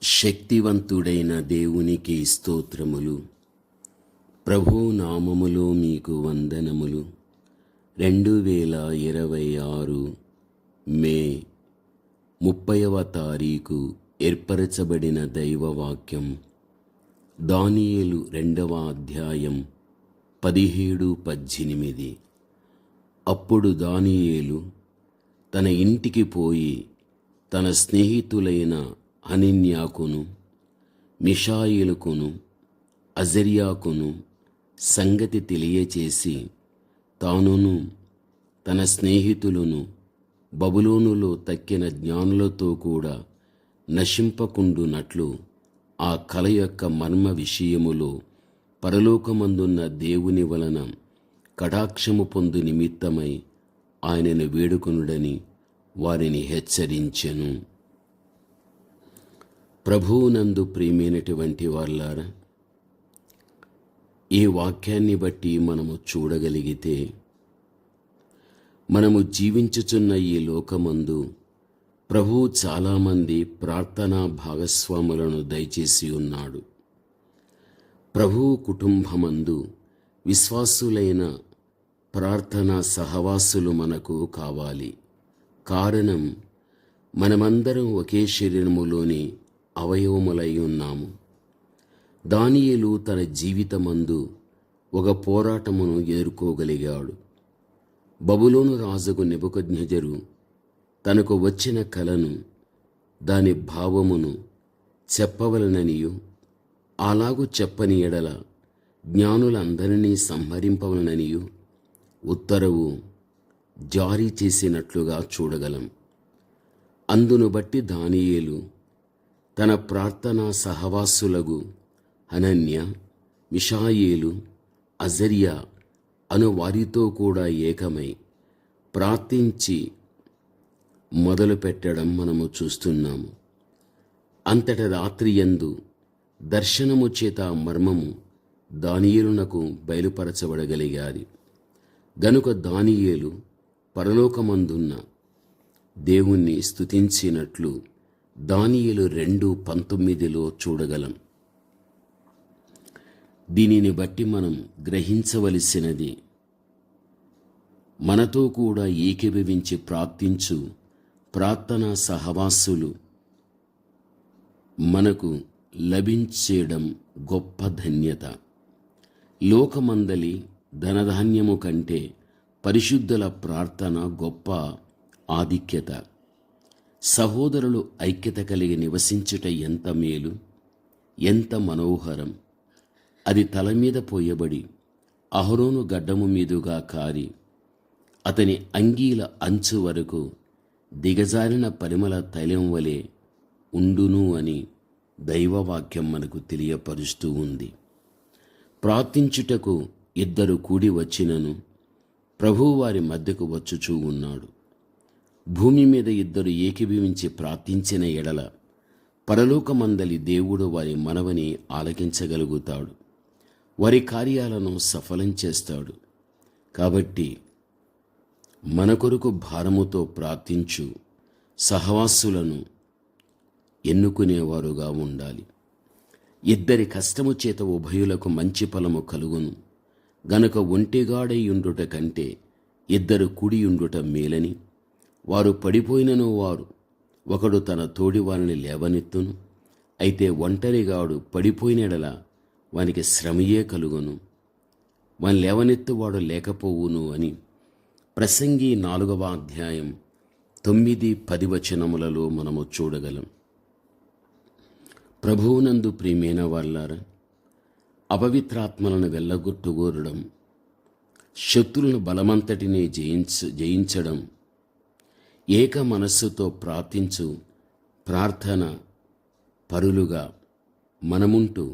శక్తివంతుడైన దేవునికి స్తోత్రములు. ప్రభు నామములో మీకు వందనములు. 2026 మే 30వ తారీఖు ఏర్పరచబడిన దైవవాక్యం దానియేలు 2వ అధ్యాయం 17-18. అప్పుడు దానియేలు తన ఇంటికి పోయి తన స్నేహితులైన హనన్యాకును, మిషాయేలుకును, అజర్యాకును సంగతి తెలియచేసి తానును తన స్నేహితులను బబులోనులో తక్కిన జ్ఞానులతో కూడా నశింపకుండునట్లు ఆ కల యొక్క మర్మ విషయములో పరలోకమందున్న దేవుని వలన కటాక్షము పొందు నిమిత్తమై ఆయనను వేడుకొనుడని వారిని హెచ్చరించెను. ప్రభువునందు ప్రియమైనటువంటి వాళ్ళారా, ఈ వాక్యాన్ని బట్టి మనము చూడగలిగితే మనము జీవించుచున్న ఈ లోకమందు ప్రభువు చాలామంది ప్రార్థనా భాగస్వాములను దయచేసి ఉన్నాడు. ప్రభువు కుటుంబమందు విశ్వాసులైన ప్రార్థనా సహవాసులు మనకు కావాలి. కారణం, మనమందరం ఒకే శరీరములోని అవయవములై ఉన్నాము. దానియేలు తన జీవితమందు ఒక పోరాటమును ఎదుర్కోగలిగాడు. బబులోను రాజుకు నెబుకద్నెజరు తనకు వచ్చిన కలను, దాని భావమును చెప్పవలననియు, అలాగు చెప్పని ఎడల జ్ఞానులందరినీ సంహరింపవలననియు ఉత్తరవు జారీ చేసినట్లుగా చూడగలం. అందును బట్టి దానియేలు తన ప్రార్థనా సహవాసులకు హనన్య, మిషాయేలు, అజర్యా అను వారితో కూడా ఏకమై ప్రార్థించి మొదలు పెట్టడం మనము చూస్తున్నాము. అంతట రాత్రియందు దర్శనము చేత మర్మము దానియేలునకు బయలుపరచబడగలిగాది. గనుక దానియేలు పరలోకమందున్న దేవుణ్ణి స్తుతించినట్లు దానియేలు 2:19 చూడగలం. దీనిని బట్టి మనం గ్రహించవలసినది, మనతో కూడా ఏకీభవించి ప్రార్థించు ప్రార్థనా సహవాసులు మనకు లభించడం గొప్ప ధన్యత. లోకమందలి ధనధాన్యము కంటే పరిశుద్ధుల ప్రార్థన గొప్ప ఆధిక్యత. సహోదరులు ఐక్యత కలిగి నివసించుట ఎంత మేలు, ఎంత మనోహరం. అది తల మీద పోయబడి అహరోను గడ్డము మీదుగా కారి అతని అంగీల అంచు వరకు దిగజారిన పరిమళ తైలం వలె ఉండును అని దైవవాక్యం మనకు తెలియపరుస్తూ ఉంది. ప్రార్థించుటకు 2 కూడి వచ్చినను ప్రభువు వారి మధ్యకు వచ్చుచూ ఉన్నాడు. భూమి మీద 2 ఏకీభవించి ప్రార్థించిన ఎడల పరలోకమందలి దేవుడు వారి మనవని ఆలకించగలుగుతాడు, వారి కార్యాలను సఫలం చేస్తాడు. కాబట్టి మన కొరకు భారముతో ప్రార్థించు సహవాసులను ఎన్నుకునేవారుగా ఉండాలి. 2 కష్టము చేత ఉభయులకు మంచి ఫలము కలుగును. గనుక ఒంటిగాడై ఉండుట కంటే 2 కూడియుండుట మేలని, వారు పడిపోయినను వారు ఒకడు తన తోడి వారిని లేవనెత్తును. అయితే ఒంటరిగాడు పడిపోయినడల వానికి శ్రమయే కలుగును, వాని లేవనెత్తువాడు లేకపోవును అని ప్రసంగి 4వ అధ్యాయం 9-10 మనము చూడగలం. ప్రభువునందు ప్రియమైన వాళ్ళారా, అపవిత్రాత్మలను వెళ్ళగొట్టుగోరడం, శత్రులను బలమంతటిని జయించడం, ఏక మనస్సుతో ప్రార్థించు ప్రార్థన పరులుగా మనముంటూ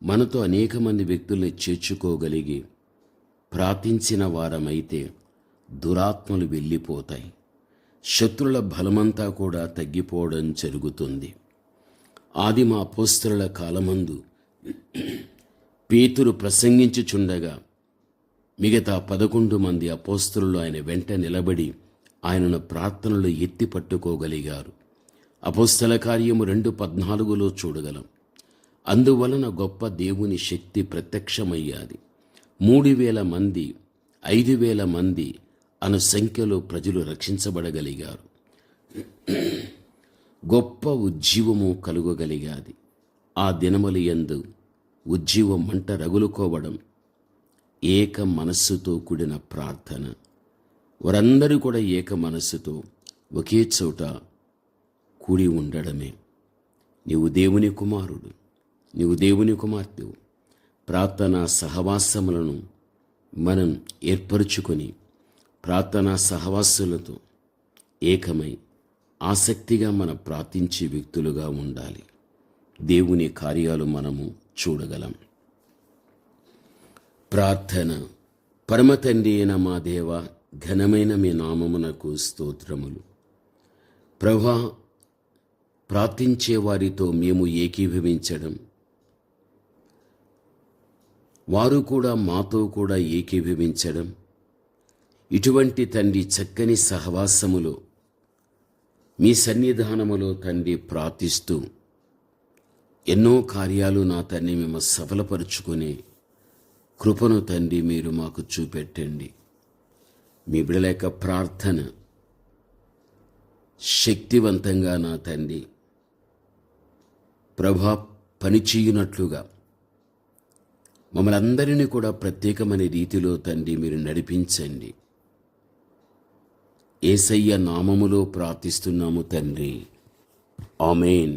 మనతో అనేక మంది వ్యక్తుల్ని చేర్చుకోగలిగి ప్రార్థించిన వారమైతే దురాత్మలు వెళ్ళిపోతాయి. శత్రుల బలమంతా కూడా తగ్గిపోవడం జరుగుతుంది. ఆదిమ అపోస్తలుల కాలమందు పేతురు ప్రసంగించుచుండగా మిగతా 11 మంది అపోస్తలులు ఆయన వెంట నిలబడి ఆయనను ప్రార్థనలు ఎత్తి పట్టుకోగలిగారు. అపోస్తల కార్యము 2:14 చూడగలం. అందువలన గొప్ప దేవుని శక్తి ప్రత్యక్షమయ్యాది. 3,000 మంది 5,000 మంది అను సంఖ్యలో ప్రజలు రక్షించబడగలిగారు. గొప్ప ఉజ్జీవము కలుగగలిగాది. ఆ దినముల యందు ఉజ్జీవం మంట రగులుకోవడం, ఏక మనస్సుతో కూడిన ప్రార్థన, వారందరూ కూడా ఏక మనస్సుతో ఒకే చోట కూడి ఉండడమే. నీవు దేవుని కుమారుడు, నీవు దేవుని కుమార్తెవు. ప్రార్థనా సహవాసములను మనం ఏర్పరచుకొని ప్రార్థనా సహవాసులతో ఏకమై ఆసక్తిగా మనం ప్రార్థించే వ్యక్తులుగా ఉండాలి. దేవుని కార్యాలు మనము చూడగలం. ప్రార్థన. పరమ తండ్రి అయిన మా దేవ, ఘనమైన మీ నామమునకు స్తోత్రములు. ప్రభా, ప్రార్థించే వారితో మేము ఏకీభవించడం, వారు కూడా మాతో కూడా ఏకీభవించడం, ఇటువంటి తండ్రి చక్కని సహవాసములో మీ సన్నిధానములో తండ్రి ప్రార్థిస్తూ ఎన్నో కార్యాలు నా తండ్రి మేము సఫలపరుచుకునే కృపను తండ్రి మీరు మాకు చూపెట్టండి. మీ బిడ్డల యొక్క ప్రార్థన శక్తివంతంగా నా తండ్రి ప్రభా పనిచేయునట్లుగా మమ్మల్ని అందరినీ కూడా ప్రత్యేకమైన రీతిలో తండ్రి మీరు నడిపించండి. యేసయ్య నామములో ప్రార్థిస్తున్నాము తండ్రి. ఆమేన్.